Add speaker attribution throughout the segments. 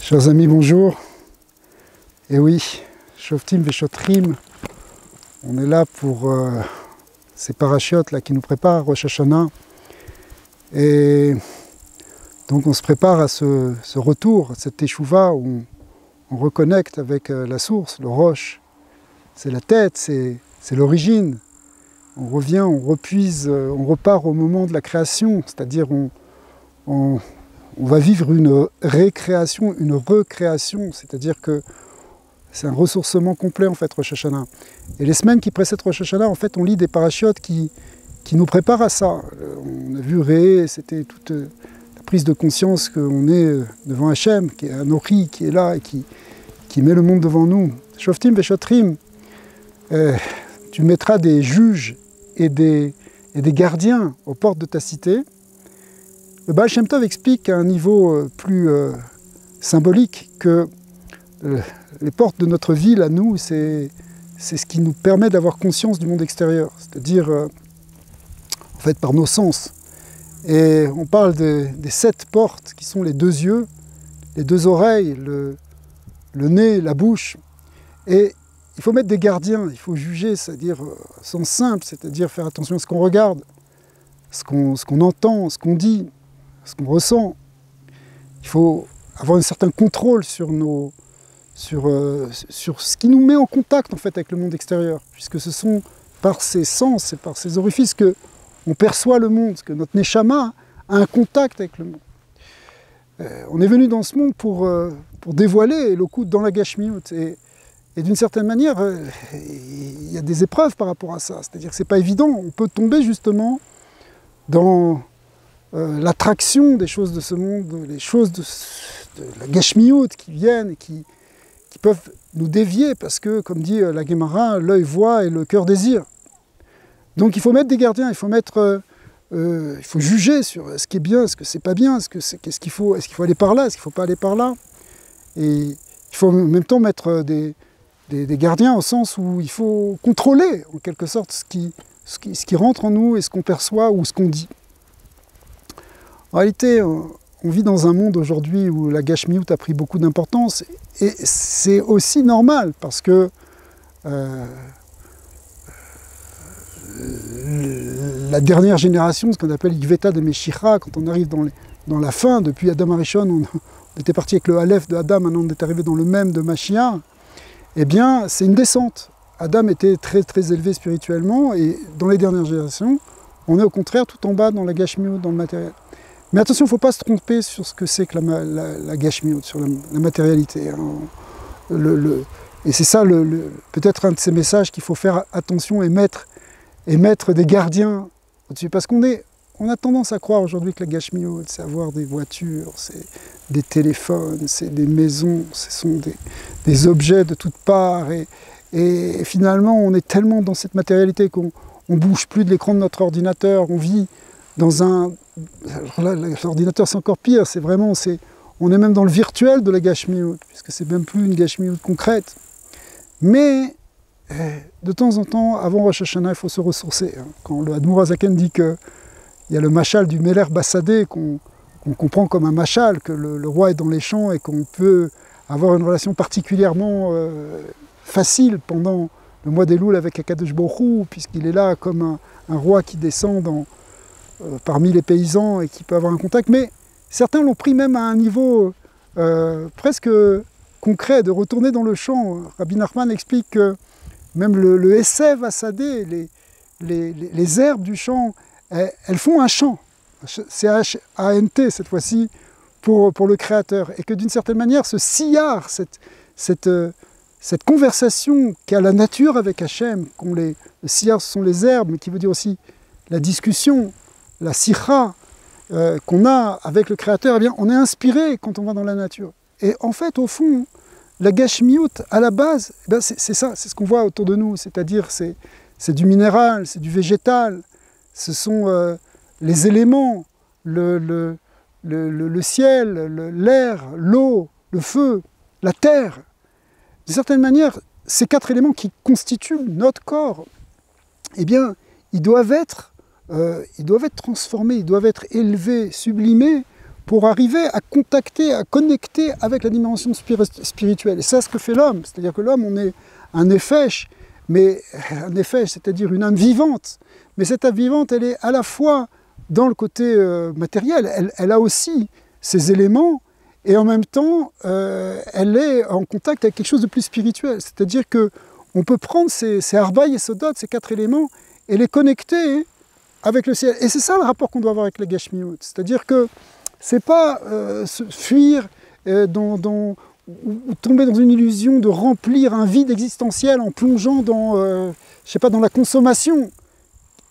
Speaker 1: Chers amis, bonjour. Et oui, Shoftim Veshotrim, on est là pour ces parachutes là qui nous préparent à Rosh Hashanah. Et donc on se prépare à ce retour, à cette teshuva où on reconnecte avec la source, le roche. C'est la tête, c'est l'origine. On revient, on repuise, on repart au moment de la création, c'est-à-dire on va vivre une récréation, une recréation, c'est-à-dire que c'est un ressourcement complet en fait, Rosh Hashanah. Et les semaines qui précèdent Rosh Hashanah, en fait, on lit des parachutes qui nous préparent à ça. On a vu Ré, c'était toute la prise de conscience qu'on est devant Hachem, qui est un Ori, qui est là et qui met le monde devant nous. Shoftim Veshotrim, tu mettras des juges et des gardiens aux portes de ta cité. Le Baal Shem Tov explique à un niveau plus symbolique que les portes de notre ville, à nous, c'est ce qui nous permet d'avoir conscience du monde extérieur, c'est-à-dire en fait par nos sens. Et on parle des 7 portes qui sont les 2 yeux, les 2 oreilles, le nez, la bouche. Et il faut mettre des gardiens, il faut juger, c'est-à-dire sens simple, c'est-à-dire faire attention à ce qu'on regarde, ce qu'on entend, ce qu'on dit, ce qu'on ressent. Il faut avoir un certain contrôle sur ce qui nous met en contact en fait avec le monde extérieur, puisque ce sont par ces sens et par ces orifices que on perçoit le monde, que notre neshama a un contact avec le monde. On est venu dans ce monde pour dévoiler le coup dans la gashmiut, et d'une certaine manière, il y a des épreuves par rapport à ça, c'est-à-dire que c'est pas évident, on peut tomber justement dans l'attraction des choses de ce monde, les choses de la gashmiut qui viennent et qui peuvent nous dévier parce que, comme dit la Gemara, l'œil voit et le cœur désire. Donc il faut mettre des gardiens, il faut juger sur ce qui est bien, ce que c'est pas bien, est-ce qu'il faut aller par là, est-ce qu'il ne faut pas aller par là. Et il faut en même temps mettre des gardiens au sens où il faut contrôler en quelque sorte ce qui rentre en nous et ce qu'on perçoit ou ce qu'on dit. En réalité, on vit dans un monde aujourd'hui où la gashmiut a pris beaucoup d'importance et c'est aussi normal parce que la dernière génération, ce qu'on appelle Yveta de Meshicha, quand on arrive dans la fin, depuis Adam Arishon, on était parti avec le Aleph de Adam, maintenant on est arrivé dans le Mem de Mashiach, eh bien c'est une descente. Adam était très très élevé spirituellement et dans les dernières générations, on est au contraire tout en bas dans la gashmiut, dans le matériel. Mais attention, il ne faut pas se tromper sur ce que c'est que la gashmiut, sur la matérialité. Hein. Et c'est ça peut-être un de ces messages qu'il faut faire attention et mettre des gardiens au-dessus. Parce qu'on a tendance à croire aujourd'hui que la gashmiut, c'est avoir des voitures, c'est des téléphones, c'est des maisons, ce sont des objets de toutes parts. Et finalement, on est tellement dans cette matérialité qu'on ne bouge plus de l'écran de notre ordinateur, on vit dans un... L'ordinateur c'est encore pire, on est même dans le virtuel de la gashmiut, puisque c'est même plus une gashmiut concrète. Mais de temps en temps, avant Rosh Hashanah, il faut se ressourcer. Quand le Admour Hazaken dit qu'il y a le machal du Meler Bassadeh qu'on comprend comme un machal, que le roi est dans les champs et qu'on peut avoir une relation particulièrement facile pendant le mois d'Elul avec Akadosh Baruch Hu, puisqu'il est là comme un roi qui descend parmi les paysans et qui peut avoir un contact. Mais certains l'ont pris même à un niveau presque concret, de retourner dans le champ. Rabbi Nachman explique que même le Esev Assadeh, les herbes du champ, elles font un chant. C-H-A-N-T cette fois-ci, pour le Créateur. Et que d'une certaine manière, ce siyar, cette conversation qu'a la nature avec Hachem, le siyar ce sont les herbes, mais qui veut dire aussi la discussion, la sikha qu'on a avec le Créateur, eh bien, on est inspiré quand on va dans la nature. Et en fait, au fond, la gashmiut, à la base, eh bien, c'est ça, c'est ce qu'on voit autour de nous, c'est-à-dire c'est du minéral, c'est du végétal, ce sont les éléments, le ciel, l'air, l'eau, le feu, la terre. D'une certaine manière, ces 4 éléments qui constituent notre corps, eh bien, ils doivent être transformés, ils doivent être élevés, sublimés pour arriver à contacter, à connecter avec la dimension spirituelle. Et c'est ce que fait l'homme. C'est-à-dire que l'homme, on est un nefesh, mais un nefesh, c'est-à-dire une âme vivante. Mais cette âme vivante, elle est à la fois dans le côté matériel, elle a aussi ses éléments, et en même temps, elle est en contact avec quelque chose de plus spirituel. C'est-à-dire qu'on peut prendre ces Arba Yesodot, ces 4 éléments, et les connecter avec le ciel. Et c'est ça le rapport qu'on doit avoir avec la Gashmiut. C'est-à-dire que c'est pas se fuir ou tomber dans une illusion de remplir un vide existentiel en plongeant dans, je sais pas, dans la consommation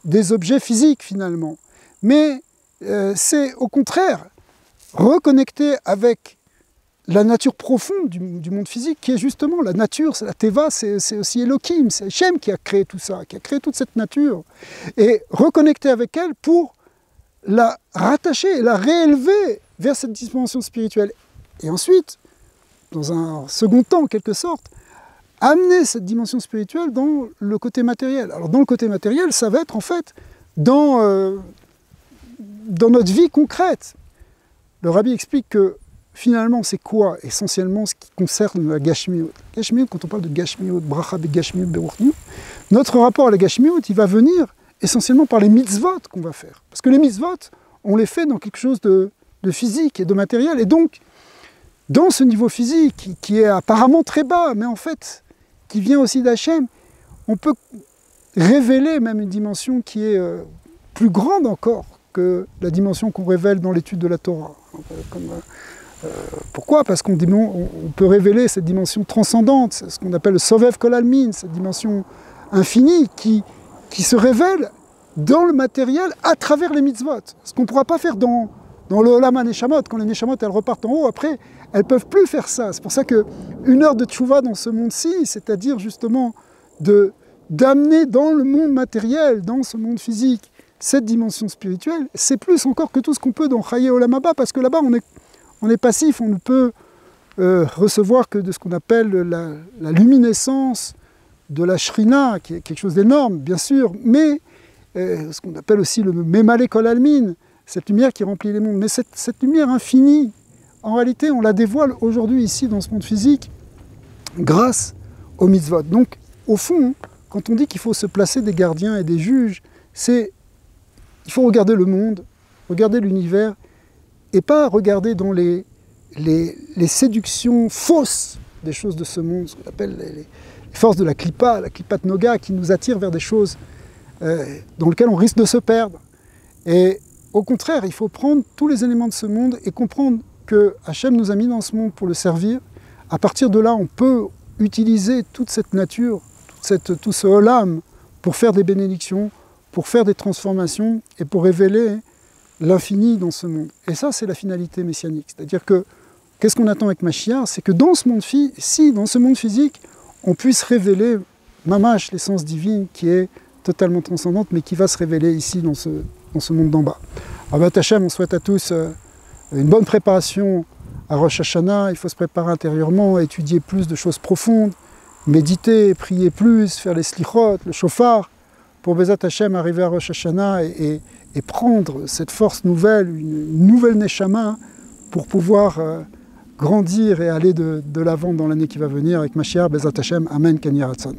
Speaker 1: des objets physiques finalement. Mais c'est au contraire reconnecter avec la nature profonde du monde physique, qui est justement la nature, c'est la Teva, c'est aussi Elohim, c'est Hachem qui a créé tout ça, qui a créé toute cette nature. Et reconnecter avec elle pour la rattacher, la réélever vers cette dimension spirituelle. Et ensuite, dans un second temps, en quelque sorte, amener cette dimension spirituelle dans le côté matériel. Alors dans le côté matériel, ça va être en fait dans notre vie concrète. Le Rabbi explique que finalement, c'est quoi essentiellement ce qui concerne la Gashmiut? Gashmiut, quand on parle de Gashmiut, Bracha be Gashmiut beruchniut, notre rapport à la Gashmiut, il va venir essentiellement par les mitzvot qu'on va faire. Parce que les mitzvot, on les fait dans quelque chose de physique et de matériel. Et donc, dans ce niveau physique, qui est apparemment très bas, mais en fait, qui vient aussi d'Hachem, on peut révéler même une dimension qui est plus grande encore que la dimension qu'on révèle dans l'étude de la Torah. Pourquoi? Parce qu'on peut révéler cette dimension transcendante, ce qu'on appelle le Sovev Kol Almin, cette dimension infinie qui se révèle dans le matériel à travers les mitzvot. Ce qu'on ne pourra pas faire dans le Olam HaNeshamot, quand les Neshamot elles repartent en haut, après, elles ne peuvent plus faire ça. C'est pour ça qu'une heure de tchouva dans ce monde-ci, c'est-à-dire justement d'amener dans le monde matériel, dans ce monde physique, cette dimension spirituelle, c'est plus encore que tout ce qu'on peut dans Chaye Olam Haba, parce que là-bas, on est passif, on ne peut recevoir que de ce qu'on appelle la luminescence de la Shrina, qui est quelque chose d'énorme, bien sûr, mais ce qu'on appelle aussi le Memale Kol Almin, cette lumière qui remplit les mondes. Mais cette lumière infinie, en réalité, on la dévoile aujourd'hui ici, dans ce monde physique, grâce aux mitzvot. Donc, au fond, quand on dit qu'il faut se placer des gardiens et des juges, il faut regarder le monde, regarder l'univers, et pas regarder dans les séductions fausses des choses de ce monde, ce qu'on appelle les forces de la Klippa Noga, qui nous attirent vers des choses dans lesquelles on risque de se perdre. Et au contraire, il faut prendre tous les éléments de ce monde et comprendre que Hachem nous a mis dans ce monde pour le servir. À partir de là, on peut utiliser toute cette nature, tout ce olam, pour faire des bénédictions, pour faire des transformations et pour révéler l'infini dans ce monde. Et ça, c'est la finalité messianique. C'est-à-dire que, qu'est-ce qu'on attend avec Mashiach? C'est que dans ce monde dans ce monde physique, on puisse révéler Mamash, l'essence divine qui est totalement transcendante, mais qui va se révéler ici dans ce monde d'en bas. Alors, Hachem, on souhaite à tous une bonne préparation à Rosh Hashanah. Il faut se préparer intérieurement, étudier plus de choses profondes, méditer, prier plus, faire les slichot, le shofar, pour Bezat Hachem arriver à Rosh Hashanah et prendre cette force nouvelle, une nouvelle neshama, pour pouvoir grandir et aller de l'avant dans l'année qui va venir avec Mashiach, Bezat Hachem, Amen, Ken Yiratzon.